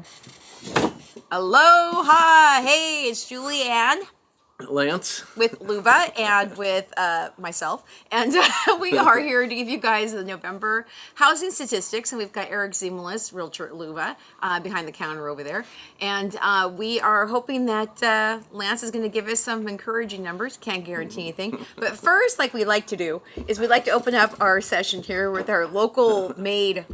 on. Aloha! Hey, it's Julie Ann Lance with LUVA and with myself. And we are here to give you guys the November housing statistics. And we've got Eric Ziemelis, Realtor at LUVA, behind the counter over there. And we are hoping that Lance is going to give us some encouraging numbers. Can't guarantee anything. But first, like we like to do, is we'd like to open up our session here with our local made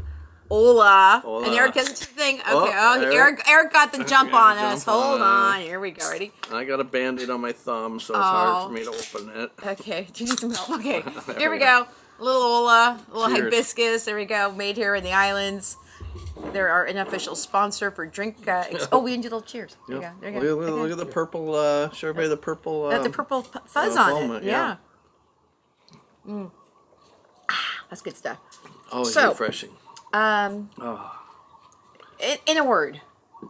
Hola. And Eric has the thing. Okay. Eric got the jump on us. Hold on. Here we go. Ready? I got a Band-Aid on my thumb, so it's hard for me to open it. Okay. Do you need some help? Okay. Here we go. A little Hola, a little hibiscus. There we go. Made here in the islands. They're our unofficial sponsor for drink. We can do little cheers. There you go. There you go. Look at the purple. Show everybody the purple. The purple fuzz on it. Yeah. That's good stuff. Oh, it's refreshing. In a word,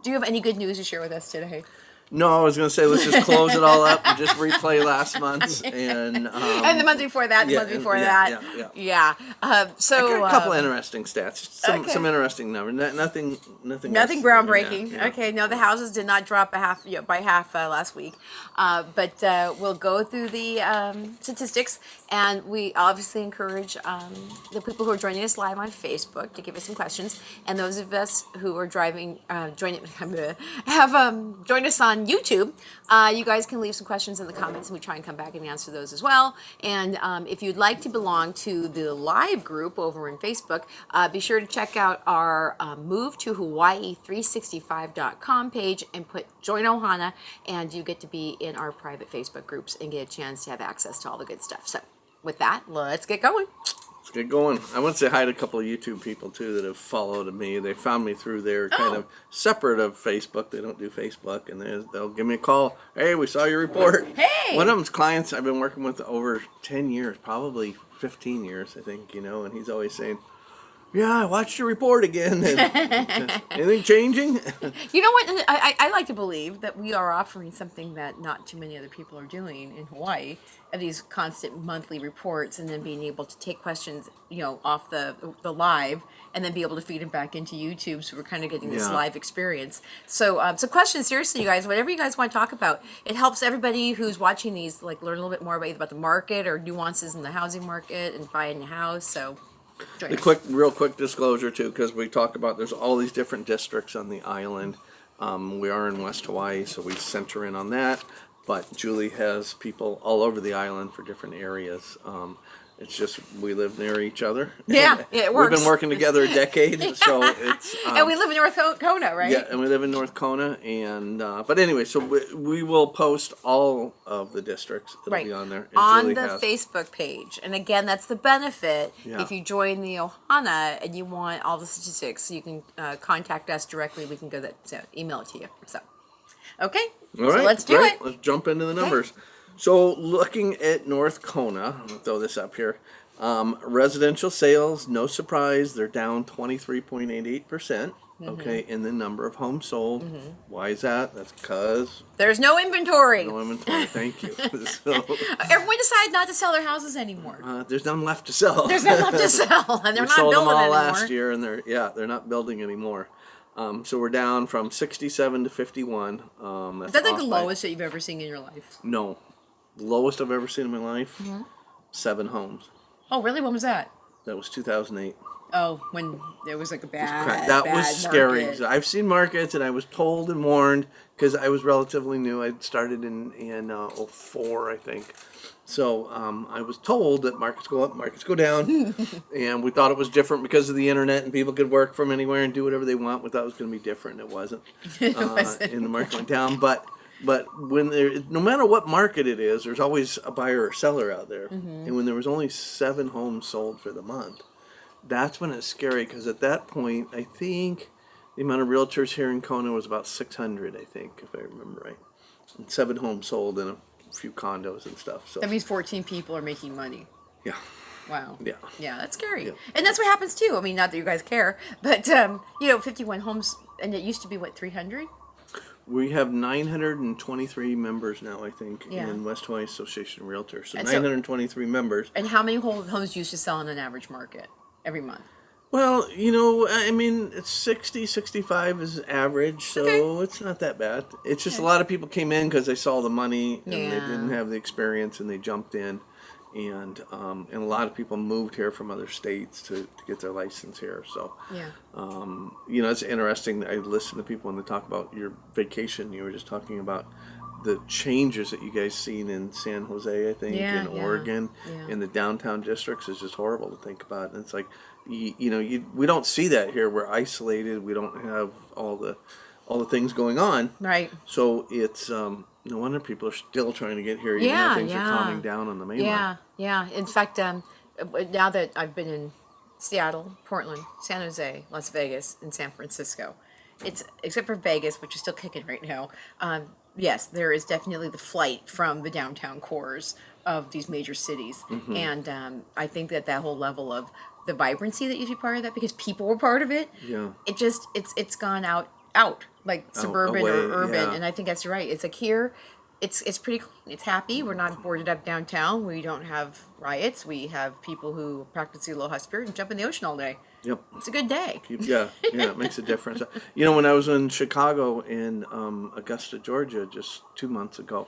do you have any good news to share with us today? No, I was going to say let's just close it all up and just replay last month's and the month before that, the month before that. So I got a couple interesting stats, some interesting numbers. Nothing groundbreaking. Yeah. Okay, no, the houses did not drop by half last week, but we'll go through the statistics, and we obviously encourage the people who are joining us live on Facebook to give us some questions, and those of us who are joined us on YouTube, you guys can leave some questions in the comments, and we try and come back and answer those as well. And if you'd like to belong to the live group over in Facebook, be sure to check out our Move to Hawaii 365.com page and put Join Ohana, and you get to be in our private Facebook groups and get a chance to have access to all the good stuff. So with that, let's get going. Let's get going. I want to say hi to a couple of YouTube people too that have followed me. They found me through their kind of separate of Facebook. They don't do Facebook, and they'll give me a call. Hey, we saw your report. Hey. One of them's clients I've been working with over 10 years, probably 15 years, I think. And he's always saying, "Yeah, I watched your report again." Anything changing? You know what? I like to believe that we are offering something that not too many other people are doing in Hawaii, of these constant monthly reports, and then being able to take questions, off the live, and then be able to feed them back into YouTube. So we're kind of getting this live experience. So questions, seriously, you guys, whatever you guys want to talk about, it helps everybody who's watching these learn a little bit more about the market or nuances in the housing market and buying a house. So. Real quick disclosure too, because we talk about there's all these different districts on the island. We are in West Hawaii, so we center in on that. But Julie has people all over the island for different areas. It's just we live near each other. Yeah, it works. We've been working together a decade, so it's. And we live in North Kona, right? Yeah, and we live in North Kona, and but anyway, so we will post all of the districts. It'll be on there. On the Facebook page, and again, that's the benefit. Yeah. If you join the Ohana and you want all the statistics, you can contact us directly. We can email it to you. So, okay, all right, so let's do it. Let's jump into the numbers. So looking at North Kona, I'm going to throw this up here. Residential sales, no surprise, they're down 23.88%. Okay, in the number of homes sold. Why is that? That's because there's no inventory. No inventory. Thank you. So, everyone decided not to sell their houses anymore. There's none left to sell. There's none left to sell, and they're not sold building them all anymore. Last year, and they're not building anymore. So we're down from 67 to 51. Is that the lowest that you've ever seen in your life? No. The lowest I've ever seen in my life, 7 homes. Oh, really? When was that? That was 2008. Oh, when there was a bad That was scary. Market. I've seen markets, and I was told and warned because I was relatively new. I started in 04, I think. So I was told that markets go up, markets go down, and we thought it was different because of the internet and people could work from anywhere and do whatever they want. We thought it was going to be different. It wasn't. And the market went down, But when no matter what market it is, there's always a buyer or seller out there. And when there was only 7 homes sold for the month, that's when it's scary, because at that point, I think the amount of realtors here in Kona was about 600, I think, if I remember right. And 7 homes sold and a few condos and stuff. So that means 14 people are making money. Yeah. Wow. Yeah. Yeah, that's scary. Yeah. And that's what happens too. I mean, not that you guys care, but 51 homes, and it used to be 300? We have 923 members now, I think, in West Hawaii Association of Realtors. So 923 members. And how many homes used to sell on an average market every month? Well, I mean, it's 60, 65 is average, Okay. so it's not that bad. It's just a Okay. lot of people came in because they saw the money and they didn't Yeah. have the experience and they jumped in. And a lot of people moved here from other states to get their license here. So, Yeah. it's interesting. I listen to people when they talk about your vacation. You were just talking about the changes that you guys seen in San Jose, I think, Yeah. in Yeah. Oregon, Yeah. in the downtown districts is just horrible to think about. And it's like, we don't see that here. We're isolated. We don't have all the things going on. Right. So it's no wonder people are still trying to get here, even though Yeah. things are calming Yeah. down on the mainland. Yeah. Yeah. In fact, now that I've been in Seattle, Portland, San Jose, Las Vegas, and San Francisco, it's except for Vegas, which is still kicking right now. Yes, there is definitely the flight from the downtown cores of these major cities, and I think that whole level of the vibrancy that used to be part of that because people were part of it, Yeah. it's gone out like Out suburban or away. urban, Yeah. and I think that's right. It's like here. It's pretty clean. It's happy. We're not boarded up downtown. We don't have riots. We have people who practice the aloha spirit and jump in the ocean all day. Yep. It's a good day. Yeah, yeah, it makes a difference. When I was in Chicago in Augusta, Georgia, just 2 months ago,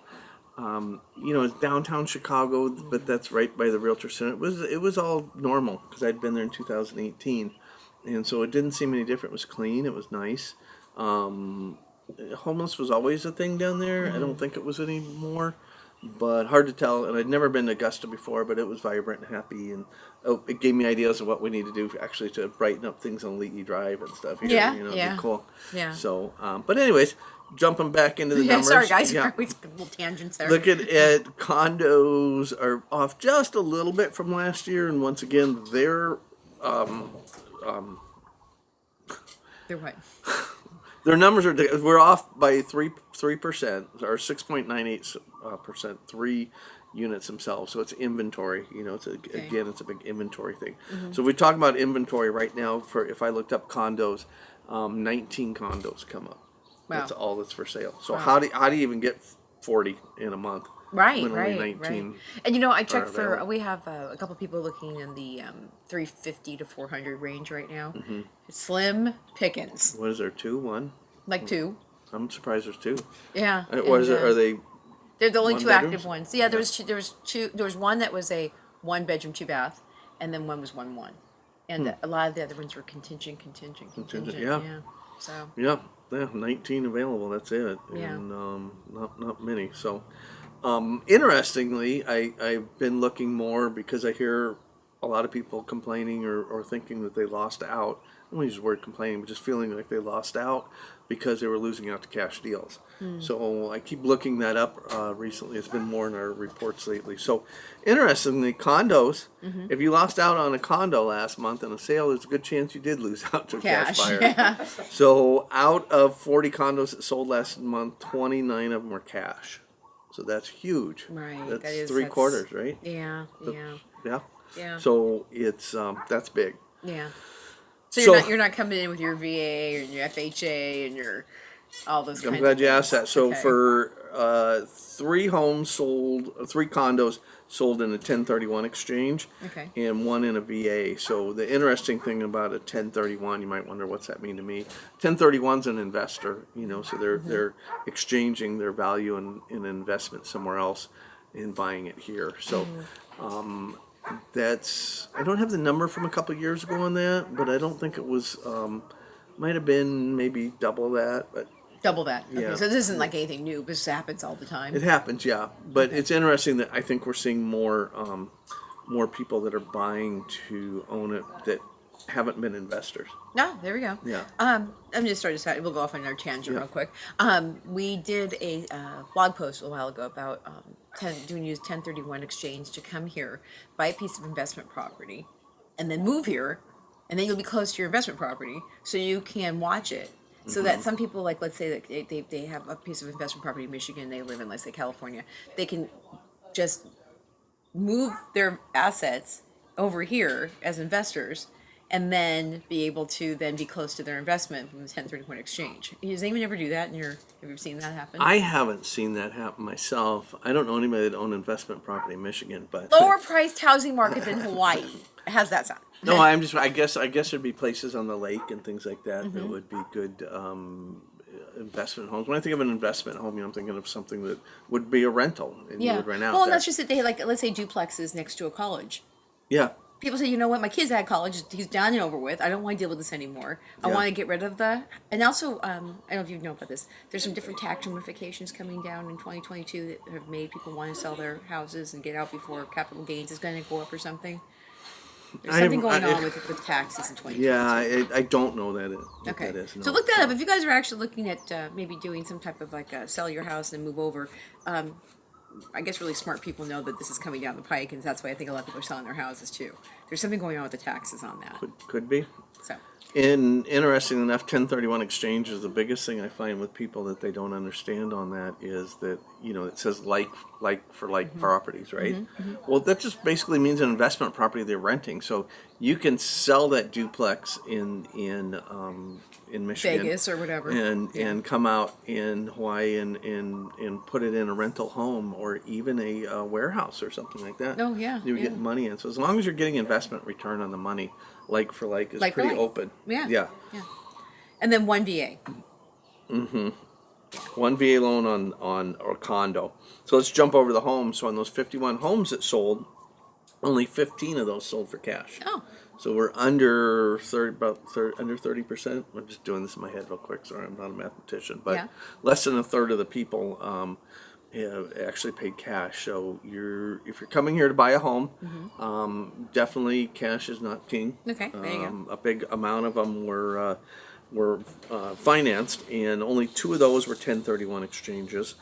it's downtown Chicago, but that's right by the Realtor Center. It was all normal because I'd been there in 2018, and so it didn't seem any different. It was clean. It was nice. Um, Homeless was always a thing down there. I don't think it was anymore, but hard to tell. And I'd never been to Augusta before, but it was vibrant and happy, and it gave me ideas of what we need to do actually to brighten up things on Leahy Drive and stuff here. Yeah, It'd yeah, be cool. yeah. So, but anyways, jumping back into the Yeah, numbers. sorry guys. Yeah. We little tangents there. Looking at condos are off just a little bit from last year, and once again, They're what? their numbers we're off by 3% or 6.98% 3 units themselves. So it's inventory. Again, it's a big inventory thing. So if we talk about inventory right now, for if I looked up condos, 19 condos come up. Wow. That's all that's for sale. So Wow. how do you even get 40 in a month? Right, when only right, 19 right. And I checked available. for. We have a couple people looking in the 350 to 400 range right now. Slim pickings, What is there? 2, 1? like two. I'm surprised there's 2. Yeah. What is it? Are they? They're the only one two bedrooms? active ones. Yeah, there was two. There was two. There was one that was a 1 bedroom, 2 bath, and then one was 1-1. And a lot of the other ones were contingent. Yeah. So. Yeah, 19 available. That's it, Yeah. and not many. So, interestingly, I've been looking more because I hear a lot of people complaining or thinking that they lost out. I don't use the word complaining, but just feeling like they lost out because they were losing out to cash deals. So I keep looking that up recently. It's been more in our reports lately. So interestingly, condos, if you lost out on a condo last month in a sale, there's a good chance you did lose out to a cash buyer. Yeah. So out of 40 condos that sold last month, 29 of them were cash. So that's huge. Right. That's three quarters, right? Yeah. Yeah. Yeah. Yeah. So it's that's big. Yeah. So So- you're not coming in with your VA and your FHA and your all those. I'm kinds glad of you asked things. that. So Okay. for 3 homes sold, 3 condos sold in a 1031 exchange, Okay. and 1 in a VA. So the interesting thing about a 1031, you might wonder what's that mean to me. 1031's an investor, so they're exchanging their value in an investment somewhere else and buying it here. So. I don't have the number from a couple years ago on that, but I don't think it was, might have been maybe double that, but Double that. Okay. Yeah. So this isn't like anything new. This happens all the time. it happens, yeah. But it's interesting that I think we're seeing more people that are buying to own it that haven't been investors. No, there we go. Yeah. I'm just starting to start. We'll go off on our tangent Yeah. real quick. We did a blog post a while ago about use 1031 exchange to come here, buy a piece of investment property, and then move here, and then you'll be close to your investment property, so you can watch it. So that some people, like, let's say that they have a piece of investment property in Michigan, they live in, let's say, California, they can just move their assets over here as investors and then be able to then be close to their investment from the 1031 exchange. Does anyone ever do that? Have you ever seen that happen? I haven't seen that happen myself. I don't know anybody that owned investment property in Michigan, but Lower priced housing market than Hawaii. How's that sound? No, I guess there'd be places on the lake and things like that that would be good investment homes. When I think of an investment home, I'm thinking of something that would be a rental and you Yeah. would rent out. Well, and that's just that they like, let's say duplexes next to a college. Yeah. People say, you know what, my kid's at college, he's done and over with. I don't want to deal with this anymore. I Yeah. want to get rid of the. And also, I don't know if you know about this. There's some different tax ramifications coming down in 2022 that have made people want to sell their houses and get out before capital gains is going to go up or something. There's something going on with taxes in 2022. Yeah, I don't know what Okay. that is. No. So look that up. If you guys are actually looking at maybe doing some type of like sell your house and move over, I guess really smart people know that this is coming down the pike, and that's why I think a lot of people are selling their houses too. There's something going on with the taxes on that. Could be. So. And interesting enough, 1031 exchange is the biggest thing I find with people that they don't understand on that is that, it says like for like properties, right? Well, that just basically means an investment property they're renting. So you can sell that duplex in Michigan, Vegas or whatever, and come out in Hawaii and put it in a rental home or even a warehouse or something like that. Oh, yeah, You would get money in. So as long as you're getting investment return on the money, like for like is pretty open. Yeah. And then one VA. One VA loan on or condo. So let's jump over the homes. So on those 51 homes that sold, only 15 of those sold for cash. Oh. So we're under 30%. I'm just doing this in my head real quick. Sorry, I'm not a mathematician, but less than a third of the people actually paid cash. So if you're coming here to buy a home, definitely cash is not king. Okay, there you go. A big amount of them were financed, and only 2 of those were 1031 exchanges,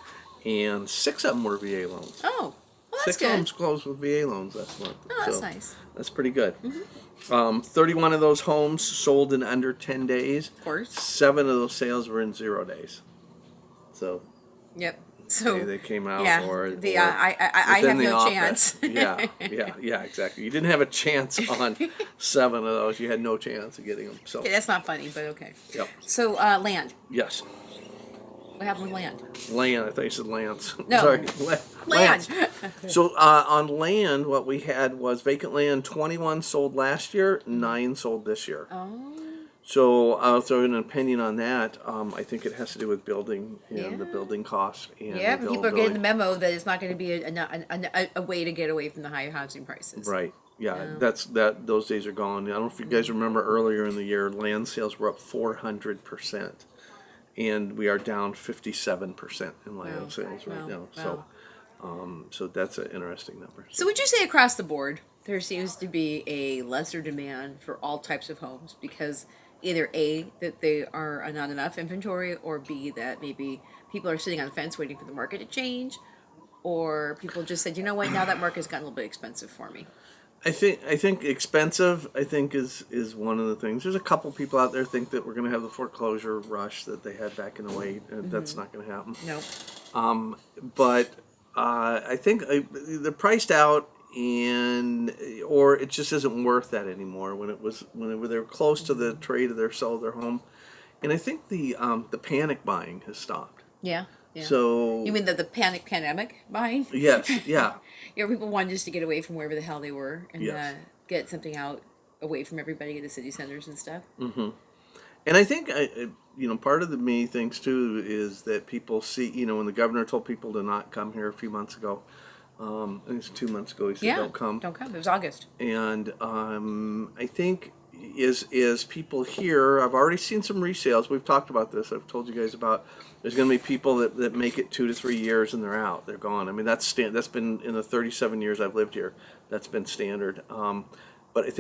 and 6 of them were VA loans. Oh, well, that's 6 good. homes closed with VA loans last month. Oh, that's nice. That's pretty good. 31 of those homes sold in under 10 days. Of course. 7 of those sales were in 0 days. So. Yep. So they came out, I have no chance. yeah, exactly. You didn't have a chance on 7 of those. You had no chance of getting them. So okay, that's not funny, but okay. Yep. So land. Yes. What happened with land? Land. I thought you said Lance. No. Sorry. Land. So on land, what we had was vacant land. 21 sold last year. 9 sold this year. Oh. So I'll throw in an opinion on that. I think it has to do with building and the building costs. And yeah, people are getting the memo that it's not going to be a way to get away from the high housing prices. Right. Yeah, those days are gone. I don't know if you guys remember earlier in the year, land sales were up 400%, and we are down 57% in land sales right now. Wow. So that's an interesting number. So would you say across the board there seems to be a lesser demand for all types of homes because either A, that they are not enough inventory, or B, that maybe people are sitting on the fence waiting for the market to change, or people just said, you know what, now that market's gotten a little bit expensive for me. I think expensive, is one of the things. There's a couple people out there think that we're going to have the foreclosure rush that they had back in the way. That's not going to happen. No. But I think they're priced out, or it just isn't worth that anymore. When they were close to the trade of their sell of their home, and I think the panic buying has stopped. Yeah. Yeah. So you mean the pandemic buying? Yes. Yeah. People wanted just to get away from wherever the hell they were and Yes. Get something out away from everybody at the city centers and stuff. Mm-hmm. And I think part of the main things too is that people see, when the governor told people to not come here a few months ago, I think it's 2 months ago, he said don't come. Don't come. It was August. And I think is people here, I've already seen some resales. We've talked about this. I've told you guys about there's going to be people that make it 2 to 3 years and they're out. They're gone. I mean, that's been in the 37 years I've lived here. That's been standard. But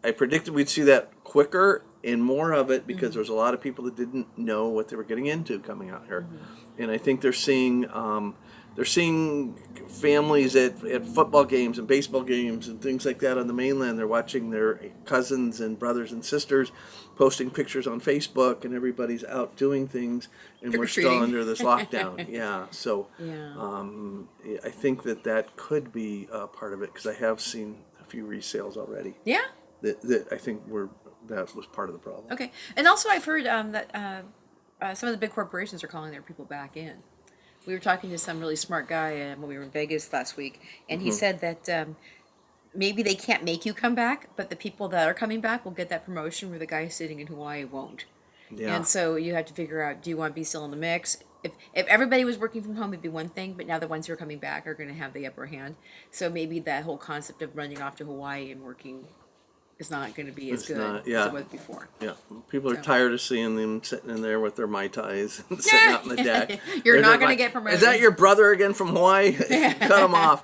I predicted we'd see that quicker and more of it because there's a lot of people that didn't know what they were getting into coming out here. And I think they're seeing families at football games and baseball games and things like that on the mainland. They're watching their cousins and brothers and sisters posting pictures on Facebook, and everybody's out doing things, and we're still under this lockdown. Yeah, so I think that could be part of it because I have seen a few resales already. Yeah. That I think that was part of the problem. Okay, and also I've heard that some of the big corporations are calling their people back in. We were talking to some really smart guy when we were in Vegas last week, and he said that maybe they can't make you come back, but the people that are coming back will get that promotion where the guy sitting in Hawaii won't. Yeah. And so you have to figure out, do you want to be still in the mix? If everybody was working from home, it'd be one thing, but now the ones who are coming back are going to have the upper hand. So maybe that whole concept of running off to Hawaii and working is not going to be as It's good not, as yeah. it was before. Yeah, people are So. tired of seeing them sitting in there with their Mai Tais and sitting out on the deck. You're They're not going to like, get promoted. Is that your brother again from Hawaii? Cut him off.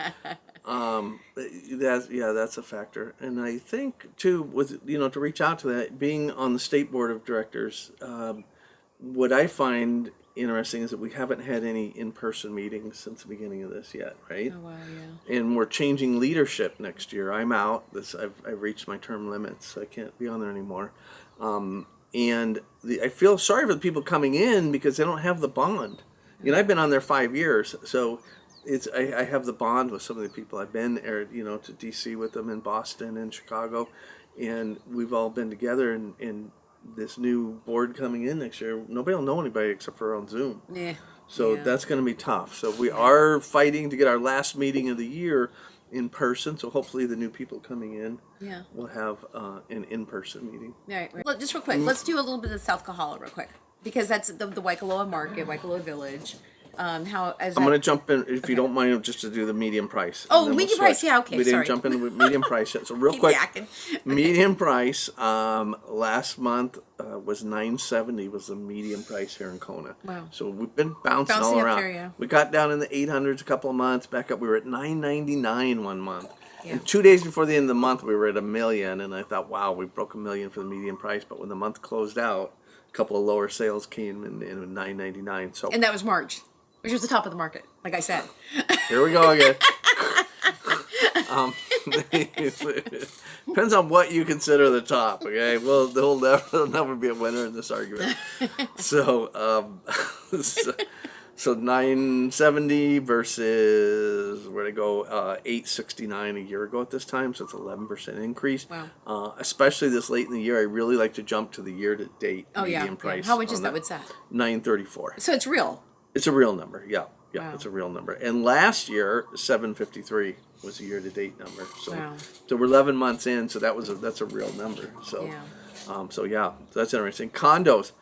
That's a factor, and I think too, with to reach out to that, being on the state board of directors, what I find interesting is that we haven't had any in-person meetings since the beginning of this yet, right? Oh, wow, yeah. And we're changing leadership next year. I'm out. I've reached my term limits. So I can't be on there anymore. I feel sorry for the people coming in because they don't have the bond. I've been on there 5 years, so I have the bond with some of the people. I've been there, to DC with them in Boston and Chicago, and we've all been together. And this new board coming in next year, nobody will know anybody except for on Zoom. Yeah. So Yeah. that's going to be tough. So we are fighting to get our last meeting of the year in person. So hopefully the new people coming in will have an in-person meeting. Right. Look, just real quick, let's do a little bit of South Kahala real quick, because that's the Waikoloa Market, Waikoloa Village. I'm going to jump in, if you don't mind, just to do the medium price. Oh, and then medium we'll price, switch. yeah, okay, We didn't sorry. jump into medium price yet. So real Keep quick, yakking. medium price, last month was $970 was the medium price here in Kona. Wow. So we've been bouncing all Bouncing up around. there, yeah. We got down in the 800s a couple of months, back up. We were at $999 one month. Yeah. And 2 days before the end of the month, we were at $1 million, and I thought, wow, we broke $1 million for the median price. But when the month closed out, a couple of lower sales came in $999. So And that was March, which was the top of the market, like I said. here we go again. Depends on what you consider the top. Okay, well, there'll never be a winner in this argument. So, so 970 versus where to go 869 a year ago at this time. So it's 11% increase. Wow. Especially this late in the year, I really like to jump to the year to date median price. How much is on that? What's that? 934. So it's real. It's a real number. Yeah. Wow. It's a real number. And last year, 753 was a year-to-date number. So, Wow. so we're 11 months in. So that's a real number. So, Yeah. so that's interesting. Condos,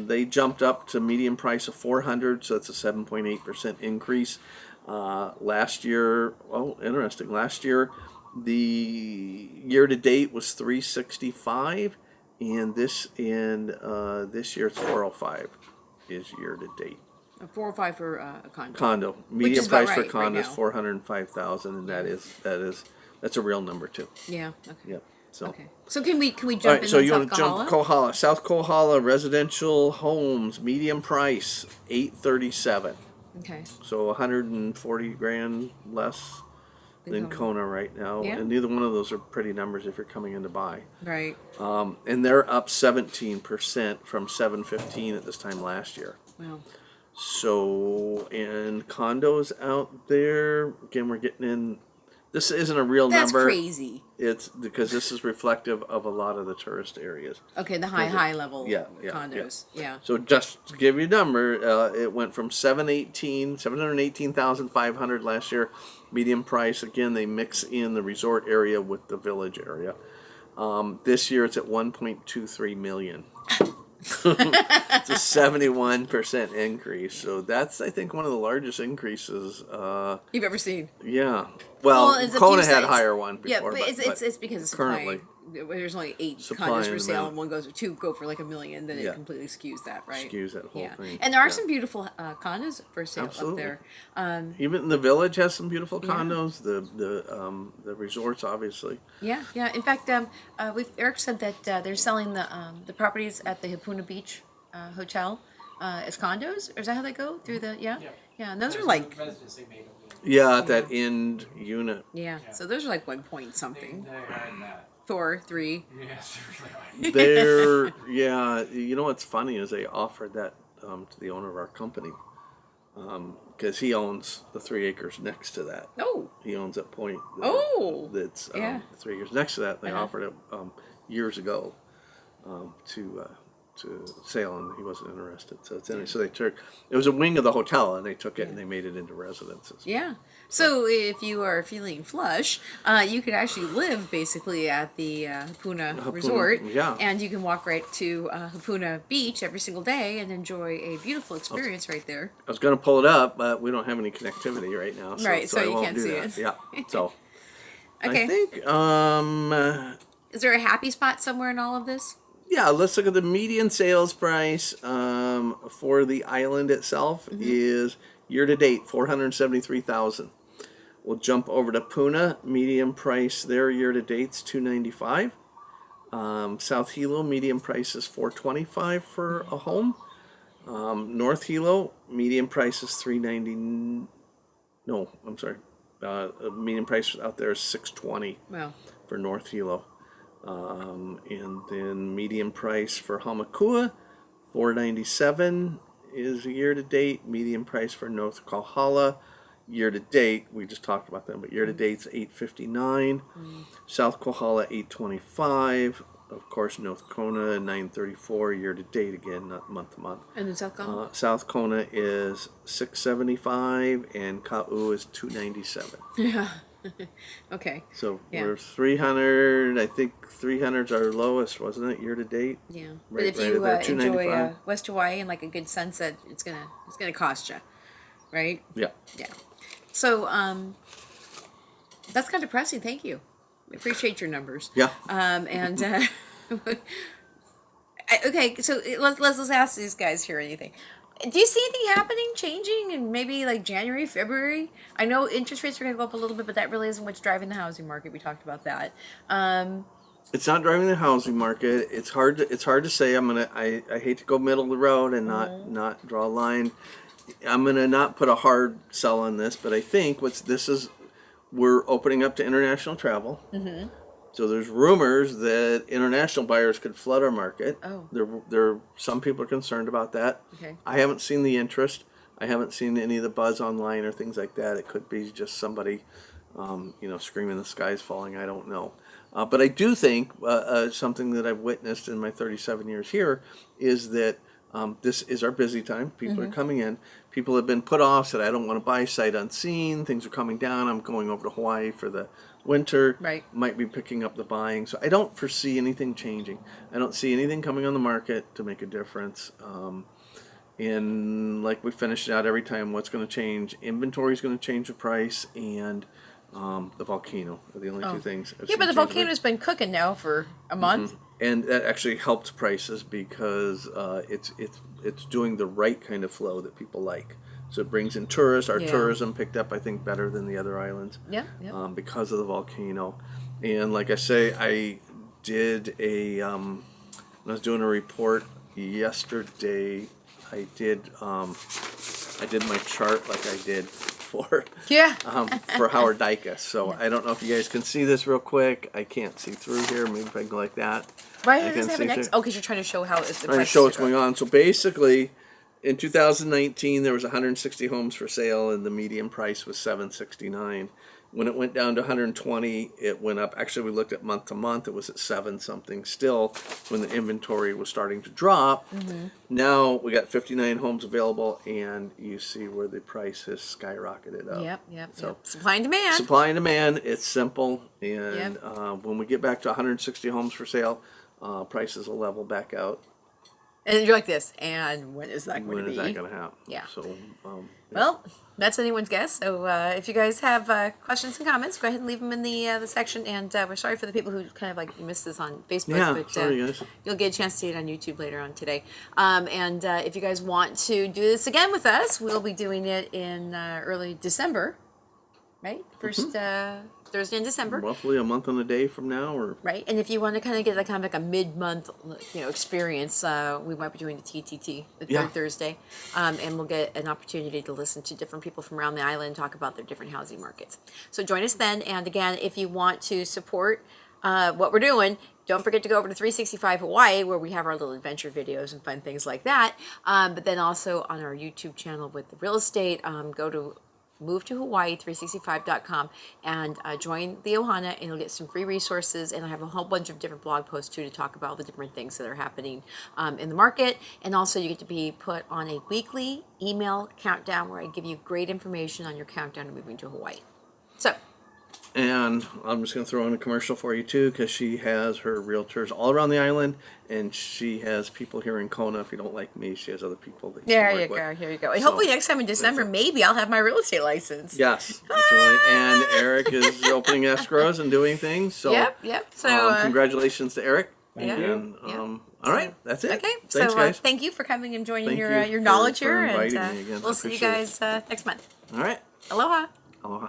they jumped up to median price of 400. So that's a 7.8% increase. Last year, interesting. Last year, the year-to-date was 365, and this year it's 405 is year-to-date. 405 for a condo. Condo Which median is about price for right condo is now. 405,000, and that's a real number too. Yeah. Okay. Yep. So. Okay. So can we jump All right, in so on you South want to jump Kahala? Kohala, South Kohala residential homes, median price 837. Okay. So 140 grand less than Kona right now, Yeah. and neither one of those are pretty numbers if you're coming in to buy. Right. And they're up 17% from 715 at this time last year. Wow. So, and condos out there, again, we're getting in. This isn't a real That's number. crazy. It's because this is reflective of a lot of the tourist areas. Okay, the high level Yeah. condos. Yeah. So just to give you a number, it went from 718,500 last year, medium price. Again, they mix in the resort area with the village area. This year it's at 1.23 million. It's a 71% increase. So that's, I think, one of the largest increases. You've ever seen? Yeah. Well, it's a Kona few had a sites. higher one before. Yeah, but it's because of supply. currently. There's only 8 Supply condos for and sale, demand. and one goes, 2 go for like $1 million. Then Yeah. it completely skews that, right? Skews that whole Yeah, thing. and there are Yeah. some beautiful condos for sale Absolutely. up there. Even the village has some beautiful Yeah. condos. The resorts, obviously. Yeah. In fact, Eric said that they're selling the properties at the Hapuna Beach Hotel as condos. Or is that how they go through the? Yeah. And those are like. Residency made them. Yeah, that end unit. Yeah. So those are like 1 point something. They're higher than that. 4, 3. Yes, they're really high. They're you know what's funny is they offered that to the owner of our company because he owns the 3 acres next to that. Oh. He owns that point. Oh. That's Yeah. 3 acres next to that. They Uh-huh. offered it years ago to sale, and he wasn't interested. So so they took it was a wing of the hotel, and they took it and they made it into residences. Yeah. So if you are feeling flush, you could actually live basically at the Hapuna Resort. Yeah. And you can walk right to Hapuna Beach every single day and enjoy a beautiful experience right there. I was going to pull it up, but we don't have any connectivity right now. So, Right, so I you won't can't do see that. it. Yeah. So Okay. I think Is there a happy spot somewhere in all of this? yeah, let's look at the median sales price for the island itself is year to date 473,000. We'll jump over to Puna. Median price there year to date's 295. South Hilo median price is 425 for a home. North Hilo median price is 390. No, I'm sorry. Median price out there is 620 Well, for North Hilo. And then median price for Hamakua, 497 is year to date. Median price for North Kahala, year to date. We just talked about them, but year to date's 859. South Kohala 825. Of course, North Kona 934 year to date again, not month to month. and then South Kona? South Kona is 675 and Ka'u is 297. Yeah. Okay. So Yeah. we're 300. I think 300's our lowest, wasn't it, year to date? Yeah. But Right- if right you at there, enjoy 295. West Hawaii and like a good sunset, it's gonna cost you, right? Yeah. Yeah. So that's kind of depressing. Thank you. I appreciate your numbers. Yeah. And okay, so let's ask these guys here anything. Do you see anything happening, changing in maybe like January, February? I know interest rates are going to go up a little bit, but that really isn't what's driving the housing market. We talked about that. It's not driving the housing market. It's hard to say. I hate to go middle of the road and not draw a line. I'm gonna not put a hard sell on this, but I think we're opening up to international travel. Mm-hmm. So there's rumors that international buyers could flood our market. Oh. There some people are concerned about that. Okay. I haven't seen the interest. I haven't seen any of the buzz online or things like that. It could be just somebody, screaming the sky's falling. I don't know. But I do think something that I've witnessed in my 37 years here is that this is our busy time. People are coming in. People have been put off, said, I don't want to buy sight unseen. Things are coming down. I'm going over to Hawaii for the winter. Right. Might be picking up the buying. So I don't foresee anything changing. I don't see anything coming on the market to make a difference. And like we finish it out every time, what's going to change? Inventory is going to change the price, and the volcano are the only two things. I've Yeah, seen but the change the price. volcano's been cooking now for a month. And that actually helped prices because it's doing the right kind of flow that people like. So it brings in tourists. Our Yeah. tourism picked up, I think, better than the other islands. Yeah, yeah. Because of the volcano. And like I say, I did when I was doing a report yesterday, I did my chart like I did for Yeah. for Howard Dicus. So I don't know if you guys can see this real quick. I can't see through here. Maybe if I go like that. Why I does it can have an see X? through. Oh, because you're trying to show how it's the Trying to prices show what's are going on. So basically, in 2019, there was 160 homes for sale, and the median price was 769. When it went down to 120, it went up. Actually, we looked at month to month. It was at 7 something still when the inventory was starting to drop. Now we got 59 homes available, and you see where the price has skyrocketed up. Yep. So Supply and demand. supply and demand, it's simple. And when we get back to 160 homes for sale, prices will level back out. And you're like this. And when is that going When to is be? that going to happen? Yeah. So, Well, that's anyone's guess. So if you guys have questions and comments, go ahead and leave them in the section. And we're sorry for the people who kind of like missed this on Facebook. Yeah, but, sorry, guys. You'll get a chance to see it on YouTube later on today. And if you guys want to do this again with us, we'll be doing it in early December, right? First Thursday in December. roughly a month and a day from now, or Right, and if you want to kind of get like kind of like a mid-month, experience, we might be doing the TTT the third Yeah. Thursday, and we'll get an opportunity to listen to different people from around the island talk about their different housing markets. So join us then, and again, if you want to support what we're doing, don't forget to go over to 365 Hawaii, where we have our little adventure videos and fun things like that. But then also on our YouTube channel with the real estate, go to move to Hawaii365.com and join the Ohana, and you'll get some free resources. And I have a whole bunch of different blog posts too to talk about all the different things that are happening in the market. And also, you get to be put on a weekly email countdown where I give you great information on your countdown to moving to Hawaii. So. And I'm just going to throw in a commercial for you too, because she has her realtors all around the island, and she has people here in Kona. If you don't like me, she has other people that you There can you work go. with. Here you go. And So, hopefully next time in December, maybe I'll have my real estate license. Yes, absolutely. And Eric is opening escrows and doing things. So Yep. So congratulations to Eric. Thank And you. all right, that's it. okay. Thanks, So guys. thank you for coming and joining Thank your you knowledge for here, and inviting me again. we'll I see you appreciate guys next month. All right. Aloha. Aloha.